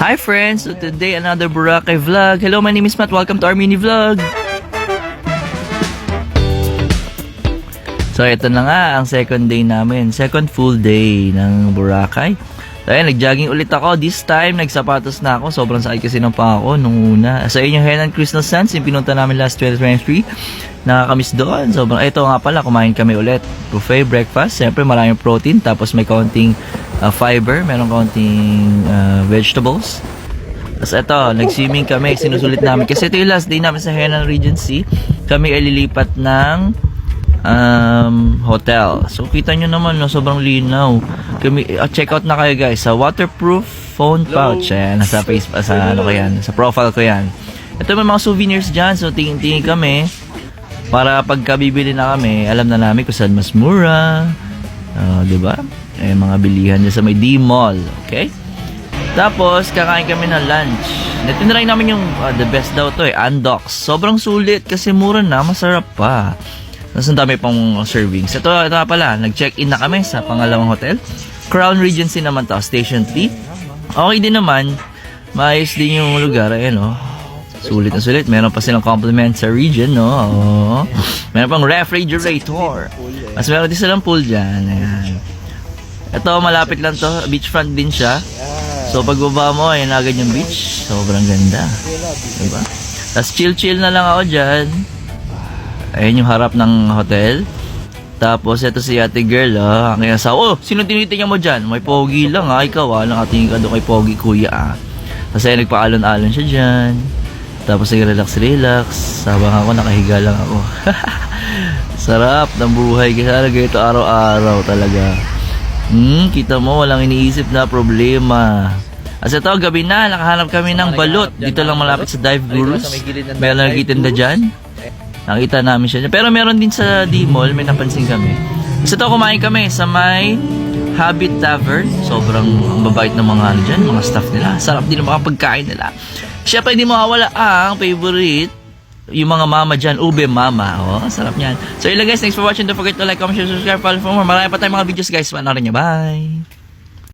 Hi friends! So today another Boracay vlog. Hello, my name is Matt. Welcome to our mini vlog. So ito na nga ang second day namin. Second full day ng Boracay. So ayan, nag-jogging ulit ako. This time, nagsapatos na ako. Sobrang sakit kasi ng paa ko nung una. So ayun yung Henan Crystal Sands, yung pinunta namin last 2023. Nakakamiss doon. Sobrang, ito nga pala, kumain kami ulit. Buffet, breakfast. Siyempre maraming protein. Tapos may kaunting fiber. Meron kaunting vegetables. Tapos ito, nag-swimming kami. Sinusulit namin. Kasi ito yung last day namin sa Henan Regency. Kami ay lilipat ng hotel. So kita nyo naman, no, sobrang linaw. Check out na kayo guys sa waterproof phone pouch. Ayan, nasa face sa ano ko yan, sa profile ko yan. Ito may mga souvenirs dyan. So tingin-tingin kami para pagka bibili na kami, alam na namin kung saan mas mura. Diba? Mga bilihan dyan sa may D-Mall. Okay? Tapos kakain kami ng lunch. Natinry namin yung the best daw to Andox. Sobrang sulit kasi mura na, masarap pa. Tapos ang dami pang servings. Ito pala, nag-check-in na kami sa pangalawang hotel. Crown Regency naman to, Station 3. Okay din naman. Maayos din yung lugar. Ayan, oh. Sulit na sulit. Meron pa silang compliment sa region, no? Oh. Meron pang refrigerator. Mas meron din silang pool dyan. Ayan. Ito, malapit lang to. Beachfront din siya. So, pagbaba mo, ayan agad yung beach. Sobrang ganda. Diba? Tapos chill-chill na lang ako dyan. Ayan yung harap ng hotel. Tapos ito si ate girl, ang kaya sa, oh, sino tinitingnan mo dyan? May pogi lang, ikaw, nakatingin ka doon kay pogi kuya, Tapos ay nagpaalon-alon siya dyan. Tapos nag-relax-relax. Sabang ako, nakahiga lang ako. Sarap ng buhay kasi talaga ito araw-araw talaga. Kita mo, walang iniisip na problema. As ito, gabi na, nakahanap kami ng balot. Dito lang malapit sa Dive Gurus. Meron nagtitinda dyan. Nakita namin siya. Pero meron din sa D-Mall, may napansin kami. Kasi ito, kumain kami sa may Habit Tavern. Sobrang babait ng mga dyan, mga staff nila. Sarap din ang mga pagkain nila. Siyempre, hindi mawawala ang favorite, yung mga mama dyan, ube mama. Oh, sarap niyan. So, yun lang guys. Thanks for watching. Don't forget to like, comment, share, subscribe, follow for more. Marami pa tayong mga videos guys. Panoorin nyo. Bye!